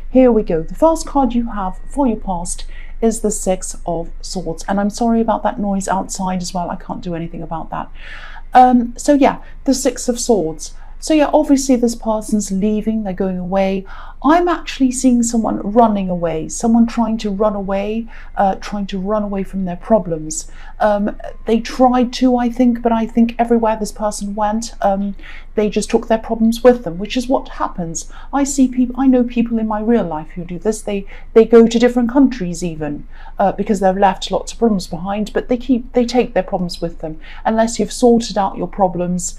here we go. The first card you have for your past is the Six of Swords. And I'm sorry about that noise outside as well. I can't do anything about that. So yeah, the Six of Swords. So yeah, obviously this person's leaving, they're going away. I'm actually seeing someone running away, someone trying to run away from their problems. They tried to, I think, but I think everywhere this person went, they just took their problems with them, which is what happens. I know people in my real life who do this. They go to different countries even because they've left lots of problems behind, but they take their problems with them. Unless you've sorted out your problems,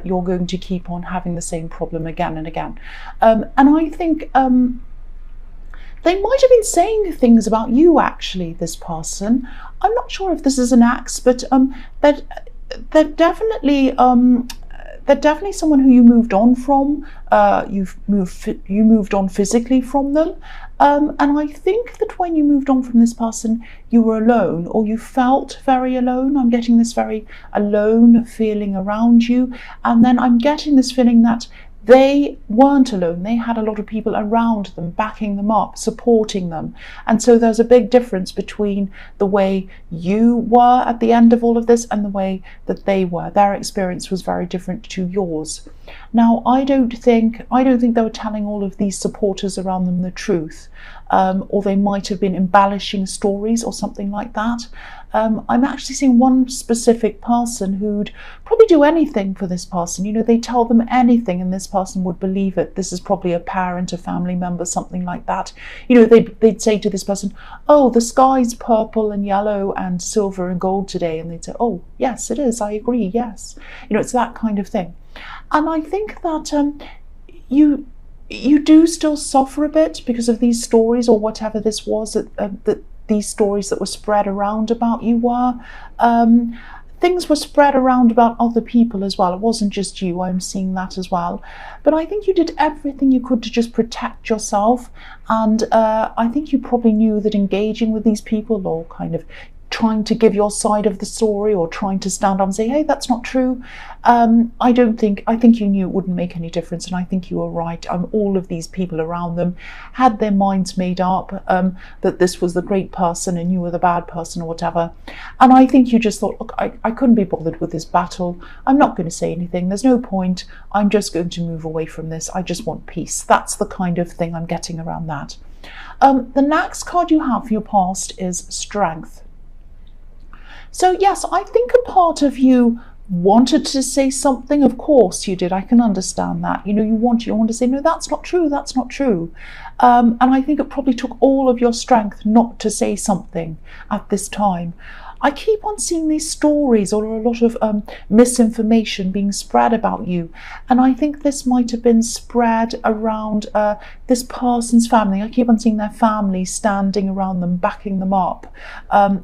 you're going to keep on having the same problem again and again. And I think they might have been saying things about you, actually, this person. I'm not sure if this is an axe, but they're definitely someone who you moved on from. You moved on physically from them. And I think that when you moved on from this person, you were alone, or you felt very alone. I'm getting this very alone feeling around you. And then I'm getting this feeling that they weren't alone. They had a lot of people around them, backing them up, supporting them. And so there's a big difference between the way you were at the end of all of this and the way that they were. Their experience was very different to yours. Now, I don't think they were telling all of these supporters around them the truth, or they might have been embellishing stories or something like that. I'm actually seeing one specific person who'd probably do anything for this person. You know, they tell them anything and this person would believe it. This is probably a parent, a family member, something like that. You know, they'd say to this person, oh, the sky's purple and yellow and silver and gold today. And they'd say, oh, yes, it is. I agree. Yes. You know, it's that kind of thing. And I think that you do still suffer a bit because of these stories or whatever this was that these stories that were spread around about you were. Things were spread around about other people as well. It wasn't just you. I'm seeing that as well. But I think you did everything you could to just protect yourself. And I think you probably knew that engaging with these people or kind of trying to give your side of the story or trying to stand up and say, hey, that's not true. I think you knew it wouldn't make any difference. And I think you were right. All of these people around them had their minds made up that this was the great person and you were the bad person or whatever. And I think you just thought, look, I couldn't be bothered with this battle. I'm not going to say anything. There's no point. I'm just going to move away from this. I just want peace. That's the kind of thing I'm getting around that. The next card you have for your past is Strength. So yes, I think a part of you wanted to say something. Of course you did. I can understand that. You know, you want to say, no, that's not true. That's not true. And I think it probably took all of your strength not to say something at this time. I keep on seeing these stories or a lot of misinformation being spread about you. And I think this might have been spread around this person's family. I keep on seeing their family standing around them, backing them up.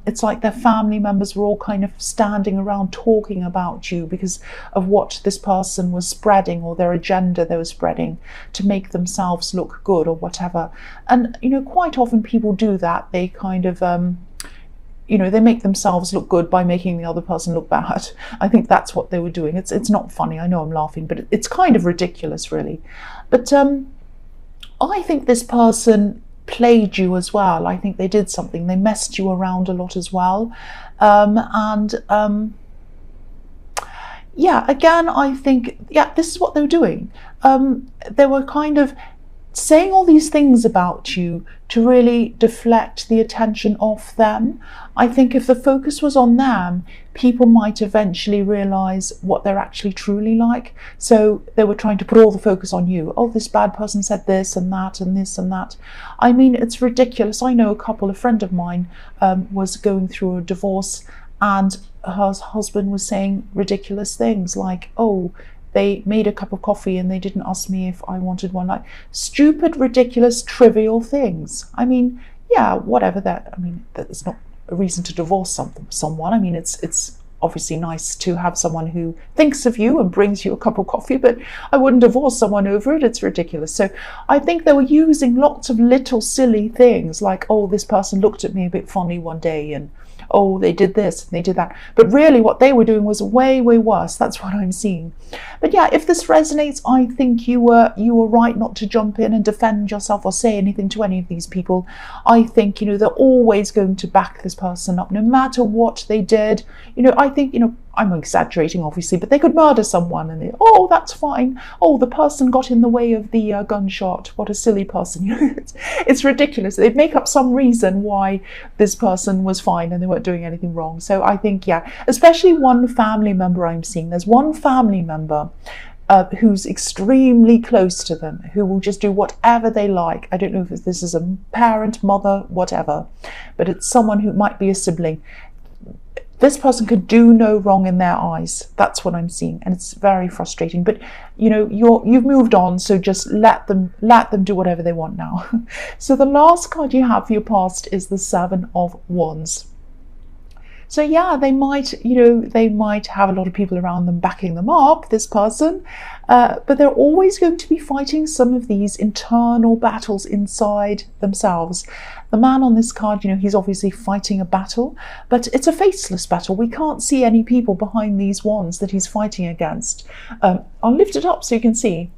It's like their family members were all kind of standing around talking about you because of what this person was spreading or their agenda they were spreading to make themselves look good or whatever. And, you know, quite often people do that. They kind of... they make themselves look good by making the other person look bad. I think that's what they were doing. It's not funny. I know I'm laughing, but it's kind of ridiculous, really. But I think this person played you as well. I think they did something. They messed you around a lot as well. Again, I think, this is what they were doing. They were kind of saying all these things about you to really deflect the attention off them. I think if the focus was on them, people might eventually realize what they're actually truly like. So they were trying to put all the focus on you. Oh, this bad person said this and that and this and that. I mean, it's ridiculous. I know a friend of mine was going through a divorce and her husband was saying ridiculous things like, oh, they made a cup of coffee and they didn't ask me if I wanted one. Like stupid, ridiculous, trivial things. I mean, whatever that. I mean, that's not a reason to divorce someone. I mean, it's obviously nice to have someone who thinks of you and brings you a cup of coffee, but I wouldn't divorce someone over it. It's ridiculous. So I think they were using lots of little silly things like, oh, this person looked at me a bit funny one day, and oh, they did this and they did that. But really what they were doing was way, way worse. That's what I'm seeing. But yeah, if this resonates, I think you were right not to jump in and defend yourself or say anything to any of these people. I think, they're always going to back this person up, no matter what they did. I think, I'm exaggerating obviously, but they could murder someone and they, oh, that's fine. Oh, the person got in the way of the gunshot. What a silly person. It's ridiculous. They'd make up some reason why this person was fine and they weren't doing anything wrong. So I think, yeah, especially one family member I'm seeing. There's one family member who's extremely close to them, who will just do whatever they like. I don't know if this is a parent, mother, whatever, but it's someone who might be a sibling. This person could do no wrong in their eyes. That's what I'm seeing, and it's very frustrating. But you've moved on, so just let them do whatever they want now. So the last card you have for your past is the Seven of Wands. So yeah, they might have a lot of people around them backing them up, this person, but they're always going to be fighting some of these internal battles inside themselves. The man on this card, he's obviously fighting a battle, but it's a faceless battle. We can't see any people behind these wands that he's fighting against. I'll lift it up so you can see.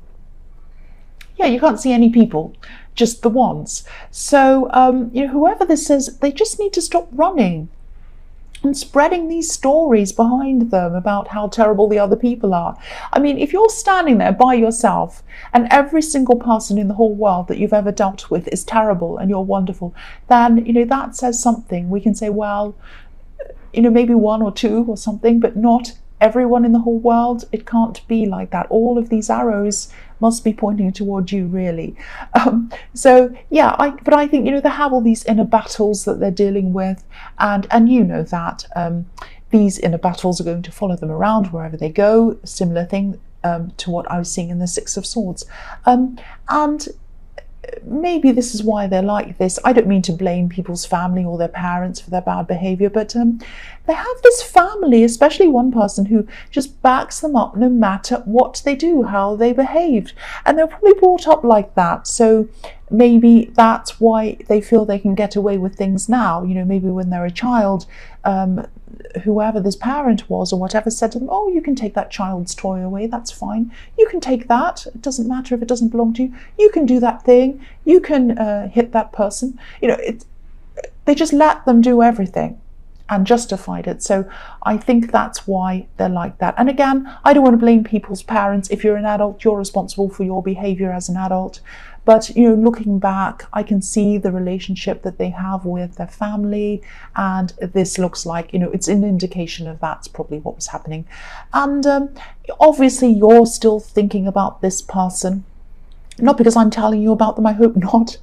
Yeah, you can't see any people, just the wands. So, whoever this is, they just need to stop running and spreading these stories behind them about how terrible the other people are. I mean, if you're standing there by yourself and every single person in the whole world that you've ever dealt with is terrible and you're wonderful, then, that says something. We can say, well, maybe one or two or something, but not everyone in the whole world. It can't be like that. All of these arrows must be pointing towards you, really. So yeah, but I think they have all these inner battles that they're dealing with, and that these inner battles are going to follow them around wherever they go. A similar thing to what I was seeing in the Six of Swords, and maybe this is why they're like this. I don't mean to blame people's family or their parents for their bad behavior, but they have this family, especially one person, who just backs them up no matter what they do, how they behaved. And they're probably brought up like that. So maybe that's why they feel they can get away with things now. Maybe when they're a child, whoever this parent was or whatever said to them, oh, you can take that child's toy away, that's fine. You can take that. It doesn't matter if it doesn't belong to you. You can do that thing. You can hit that person. They just let them do everything and justified it. So I think that's why they're like that. And again, I don't want to blame people's parents. If you're an adult, you're responsible for your behavior as an adult. But looking back, I can see the relationship that they have with their family, and this looks like it's an indication of that's probably what was happening. And obviously you're still thinking about this person, not because I'm telling you about them, I hope not.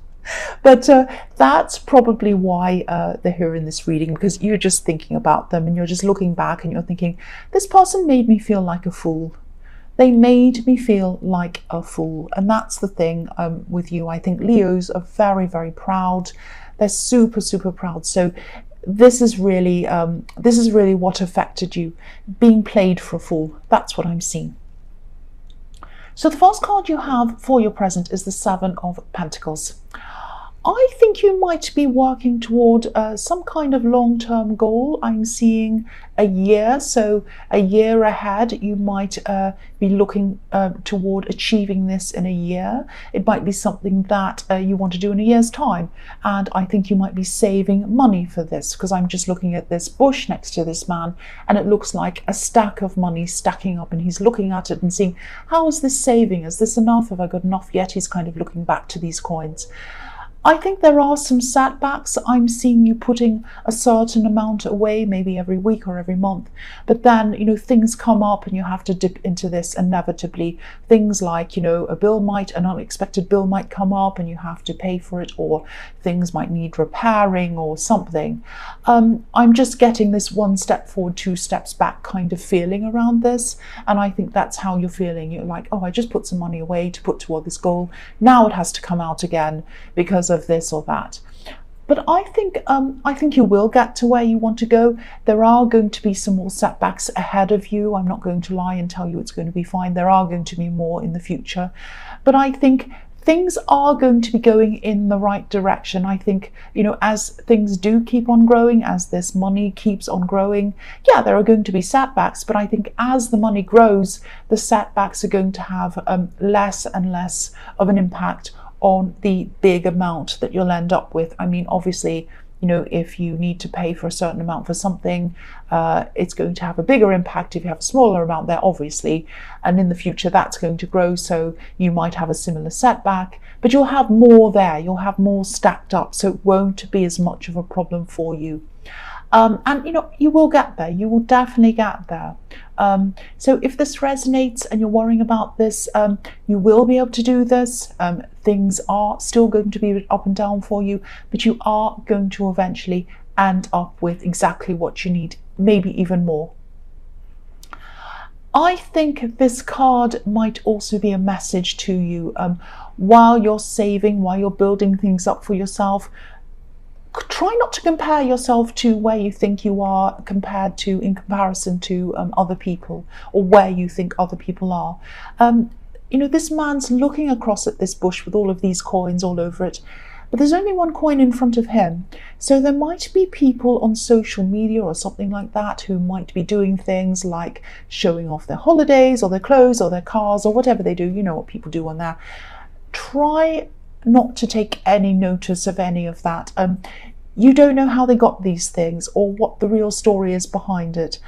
But that's probably why they're here in this reading, because you're just thinking about them and you're just looking back and you're thinking, this person made me feel like a fool. They made me feel like a fool. And that's the thing with you. I think Leos are very, very proud. They're super, super proud. So this is really what affected you, being played for a fool. That's what I'm seeing. So the first card you have for your present is the Seven of Pentacles. I think you might be working toward some kind of long-term goal. I'm seeing a year, so a year ahead. You might be looking toward achieving this in a year. It might be something that you want to do in a year's time, and I think you might be saving money for this, because I'm just looking at this bush next to this man and it looks like a stack of money stacking up, and he's looking at it and seeing, how is this saving? Is this enough? Have I got enough yet? He's kind of looking back to these coins. I think there are some setbacks. I'm seeing you putting a certain amount away, maybe every week or every month. But then, things come up and you have to dip into this inevitably. Things like, an unexpected bill might come up and you have to pay for it, or things might need repairing or something. I'm just getting this one step forward, two steps back kind of feeling around this. And I think that's how you're feeling. You're like, oh, I just put some money away to put toward this goal. Now it has to come out again because of this or that. But I think you will get to where you want to go. There are going to be some more setbacks ahead of you. I'm not going to lie and tell you it's going to be fine. There are going to be more in the future. But I think things are going to be going in the right direction. I think, as things do keep on growing, as this money keeps on growing, yeah, there are going to be setbacks, but I think as the money grows, the setbacks are going to have less and less of an impact on the big amount that you'll end up with. I mean, obviously, if you need to pay for a certain amount for something, it's going to have a bigger impact if you have a smaller amount there, obviously. And in the future, that's going to grow. So you might have a similar setback, but you'll have more there. You'll have more stacked up. So it won't be as much of a problem for you. And you will get there. You will definitely get there. So if this resonates and you're worrying about this, you will be able to do this. Things are still going to be up and down for you, but you are going to eventually end up with exactly what you need, maybe even more. I think this card might also be a message to you while you're saving, while you're building things up for yourself. Try not to compare yourself to where you think you are in comparison to other people, or where you think other people are. This man's looking across at this bush with all of these coins all over it, but there's only one coin in front of him. So there might be people on social media or something like that who might be doing things like showing off their holidays or their clothes or their cars or whatever they do. You know what people do on there. Try not to take any notice of any of that. You don't know how they got these things or what the real story is behind it.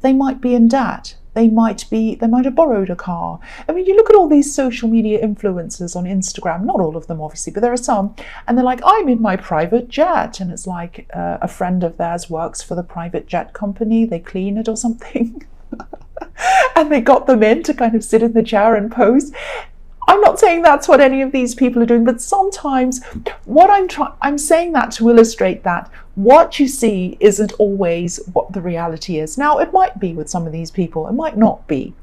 They might be in debt. They might have borrowed a car. I mean, you look at all these social media influencers on Instagram, not all of them obviously, but there are some, and they're like, I'm in my private jet. And it's like a friend of theirs works for the private jet company. They clean it or something. And they got them in to kind of sit in the chair and pose. I'm not saying that's what any of these people are doing, but sometimes I'm saying that to illustrate that what you see isn't always what the reality is. Now, it might be with some of these people, it might not be,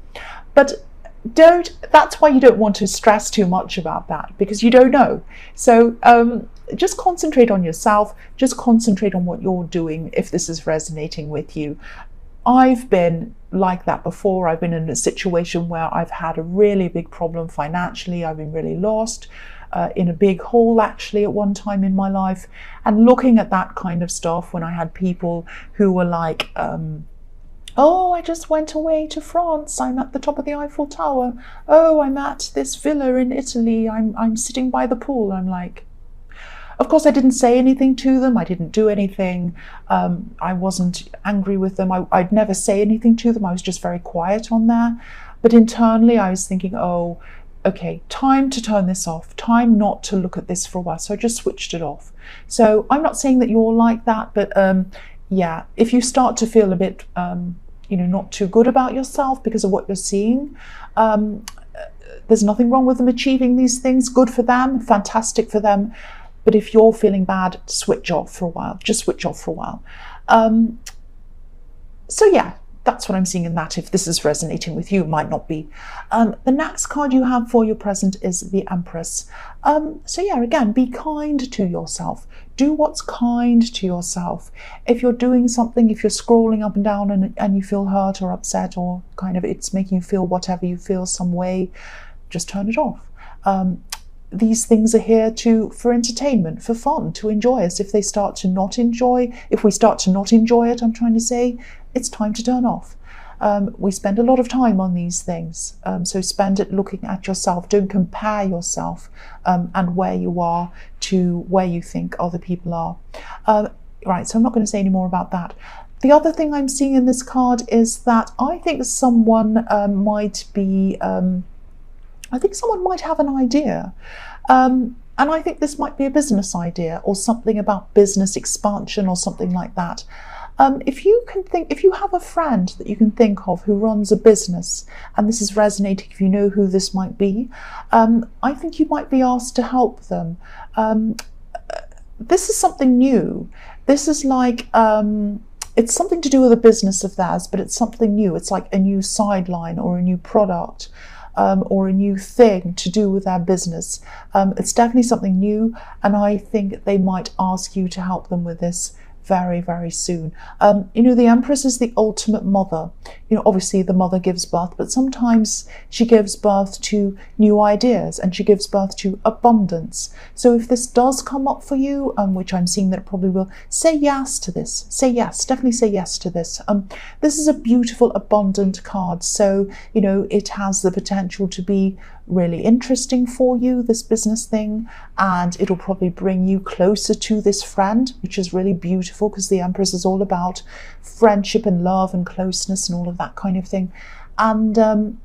but that's why you don't want to stress too much about that, because you don't know. So just concentrate on yourself, just concentrate on what you're doing if this is resonating with you. I've been like that before. I've been in a situation where I've had a really big problem financially. I've been really lost, in a big hole actually at one time in my life. And looking at that kind of stuff, when I had people who were like, oh, I just went away to France. I'm at the top of the Eiffel Tower. Oh, I'm at this villa in Italy. I'm sitting by the pool. I'm like, of course, I didn't say anything to them. I didn't do anything. I wasn't angry with them. I'd never say anything to them. I was just very quiet on there. But internally, I was thinking, oh, okay, time to turn this off. Time not to look at this for a while. So I just switched it off. So I'm not saying that you're like that, but yeah, if you start to feel a bit, not too good about yourself because of what you're seeing, there's nothing wrong with them achieving these things. Good for them, fantastic for them. But if you're feeling bad, switch off for a while. Just switch off for a while. So yeah, that's what I'm seeing in that. If this is resonating with you, it might not be. The next card you have for your present is the Empress. So yeah, again, be kind to yourself. Do what's kind to yourself. If you're doing something, if you're scrolling up and down and you feel hurt or upset, or kind of it's making you feel whatever you feel some way, just turn it off. These things are here for entertainment, for fun, to enjoy us. If we start to not enjoy it, I'm trying to say, it's time to turn off. We spend a lot of time on these things, so spend it looking at yourself. Don't compare yourself and where you are to where you think other people are. Right, so I'm not going to say any more about that. The other thing I'm seeing in this card is that I think someone might have an idea. And I think this might be a business idea or something about business expansion or something like that. If you have a friend that you can think of who runs a business, and this is resonating, if you know who this might be, I think you might be asked to help them. This is something new. This is like, it's something to do with a business of theirs, but it's something new. It's like a new sideline or a new product. Or a new thing to do with their business. It's definitely something new, and I think they might ask you to help them with this very, very soon. You know, the Empress is the ultimate mother. You know, obviously the mother gives birth, but sometimes she gives birth to new ideas and she gives birth to abundance. So if this does come up for you, which I'm seeing that it probably will, say yes to this. Say yes, definitely say yes to this. This is a beautiful, abundant card. So, you know, it has the potential to be really interesting for you, this business thing, and it'll probably bring you closer to this friend, which is really beautiful because the Empress is all about friendship and love and closeness and all of that kind of thing. And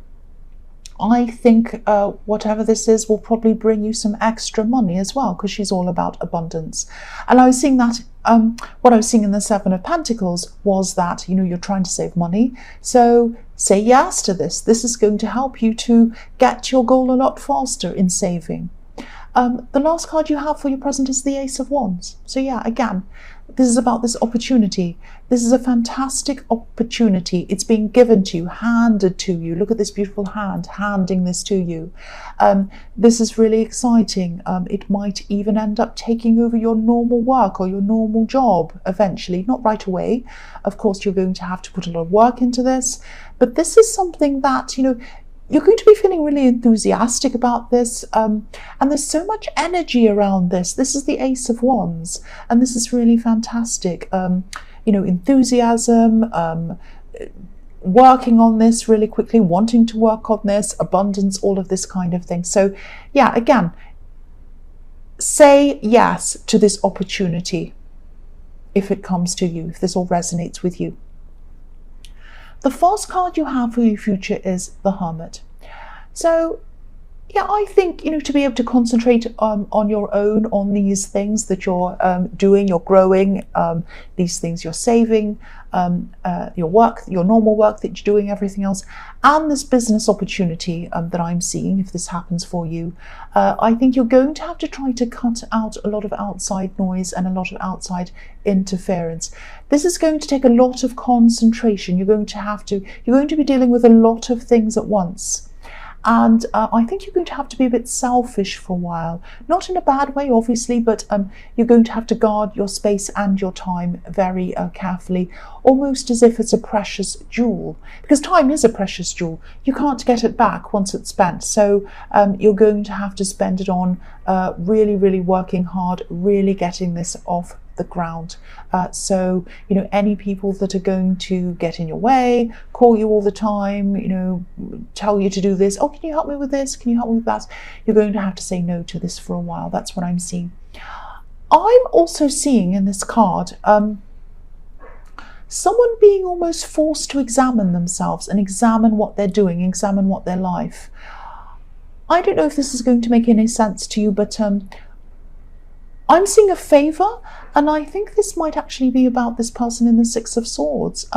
I think whatever this is will probably bring you some extra money as well, because she's all about abundance. And I was seeing that what I was seeing in the Seven of Pentacles was that, you know, you're trying to save money. So say yes to this. This is going to help you to get to your goal a lot faster in saving. The last card you have for your present is the Ace of Wands. So yeah, again, this is about this opportunity. This is a fantastic opportunity. It's being given to you, handed to you. Look at this beautiful hand handing this to you. This is really exciting. It might even end up taking over your normal work or your normal job eventually, not right away. Of course, you're going to have to put a lot of work into this, but this is something that, you know, you're going to be feeling really enthusiastic about this, and there's so much energy around this. This is the Ace of Wands, and this is really fantastic. You know, enthusiasm, working on this really quickly, wanting to work on this, abundance, all of this kind of thing. So yeah, again, say yes to this opportunity if it comes to you, if this all resonates with you. The first card you have for your future is the Hermit. So yeah, I think, you know, to be able to concentrate on your own, on these things that you're doing, you're growing, these things you're saving, your work, your normal work that you're doing, everything else, and this business opportunity that I'm seeing, if this happens for you, I think you're going to have to try to cut out a lot of outside noise and a lot of outside interference. This is going to take a lot of concentration. You're going to be dealing with a lot of things at once. And I think you're going to have to be a bit selfish for a while, not in a bad way, obviously, but you're going to have to guard your space and your time very carefully, almost as if it's a precious jewel, because time is a precious jewel. You can't get it back once it's spent. So you're going to have to spend it on really, really working hard, really getting this off the ground. So, you know, any people that are going to get in your way, call you all the time, you know, tell you to do this, oh, can you help me with this, can you help me with that, you're going to have to say no to this for a while. That's what I'm seeing. I'm also seeing in this card someone being almost forced to examine themselves and examine what they're doing, examine what their life. I don't know if this is going to make any sense to you, but I'm seeing a favor, and I think this might actually be about this person in the Six of Swords,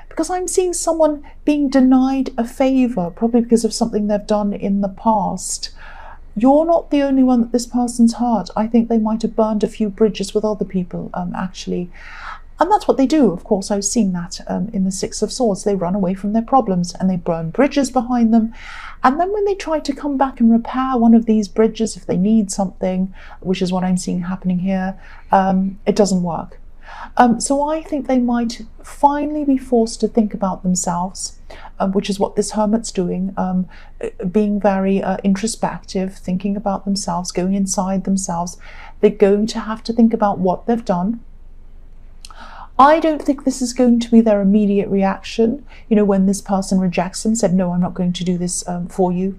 because I'm seeing someone being denied a favor, probably because of something they've done in the past. You're not the only one that this person's hurt. I think they might have burned a few bridges with other people, actually. And that's what they do, of course. I was seeing that in the Six of Swords. They run away from their problems and they burn bridges behind them. And then when they try to come back and repair one of these bridges, if they need something, which is what I'm seeing happening here, it doesn't work. So I think they might finally be forced to think about themselves, which is what this Hermit's doing, being very introspective, thinking about themselves, going inside themselves. They're going to have to think about what they've done. I don't think this is going to be their immediate reaction. You know, when this person rejects them, said, no, I'm not going to do this for you.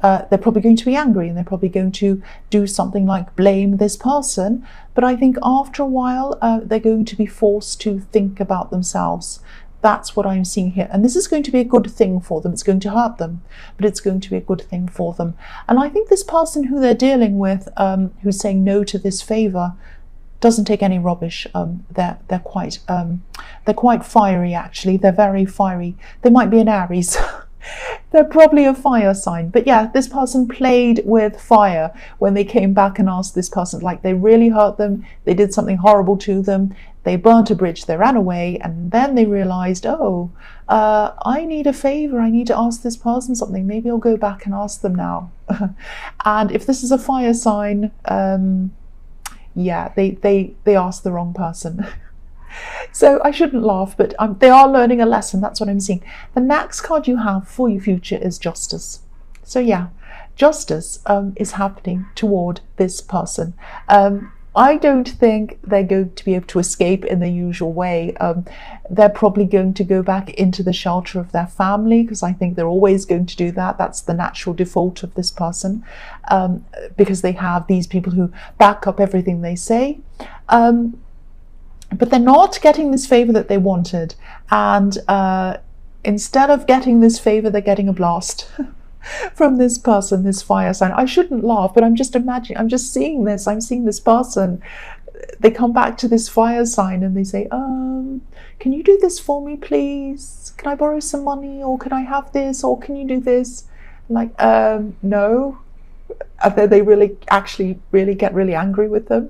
They're probably going to be angry and they're probably going to do something like blame this person. But I think after a while, they're going to be forced to think about themselves. That's what I'm seeing here. And this is going to be a good thing for them. It's going to hurt them, but it's going to be a good thing for them. And I think this person who they're dealing with, who's saying no to this favor, doesn't take any rubbish. They're quite fiery, actually. They're very fiery. They might be an Aries. They're probably a fire sign. But yeah, this person played with fire when they came back and asked this person, like, they really hurt them. They did something horrible to them. They burnt a bridge. They ran away. And then they realized, oh, I need a favor. I need to ask this person something. Maybe I'll go back and ask them now. And if this is a fire sign, yeah, they asked the wrong person. So I shouldn't laugh, but they are learning a lesson. That's what I'm seeing. The next card you have for your future is Justice. So yeah, justice is happening toward this person. I don't think they're going to be able to escape in the usual way. They're probably going to go back into the shelter of their family, because I think they're always going to do that. That's the natural default of this person, because they have these people who back up everything they say. But they're not getting this favor that they wanted. And instead of getting this favor, they're getting a blast from this person, this fire sign. I shouldn't laugh, but I'm just imagining, I'm just seeing this. I'm seeing this person. They come back to this fire sign and they say, can you do this for me, please? Can I borrow some money? Or can I have this? Or can you do this? Like, no. And then they really get really angry with them.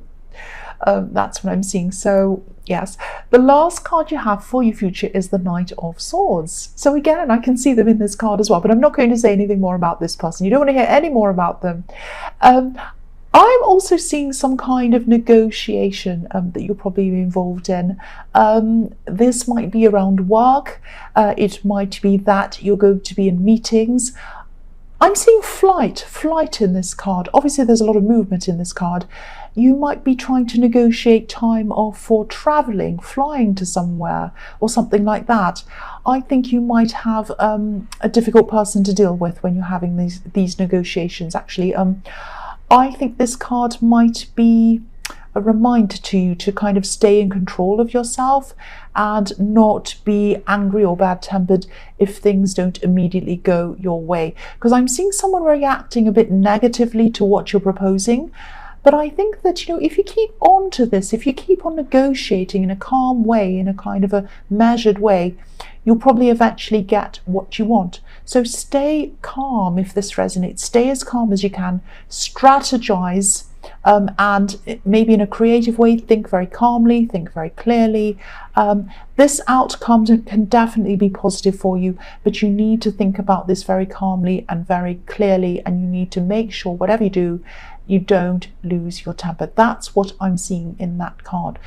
That's what I'm seeing. So yes, the last card you have for your future is the Knight of Swords. So again, I can see them in this card as well, but I'm not going to say anything more about this person. You don't want to hear any more about them. I'm also seeing some kind of negotiation that you'll probably be involved in. This might be around work. It might be that you're going to be in meetings. I'm seeing flight in this card. Obviously, there's a lot of movement in this card. You might be trying to negotiate time off for traveling, flying to somewhere or something like that. I think you might have a difficult person to deal with when you're having these negotiations. Actually, I think this card might be a reminder to you to kind of stay in control of yourself and not be angry or bad-tempered if things don't immediately go your way. Because I'm seeing someone reacting a bit negatively to what you're proposing. But I think that, if you keep on to this, if you keep on negotiating in a calm way, in a kind of a measured way, you'll probably eventually get what you want. So stay calm if this resonates. Stay as calm as you can. Strategize. And maybe in a creative way, think very calmly, think very clearly. This outcome can definitely be positive for you, but you need to think about this very calmly and very clearly, and you need to make sure whatever you do, you don't lose your temper. That's what I'm seeing in that card.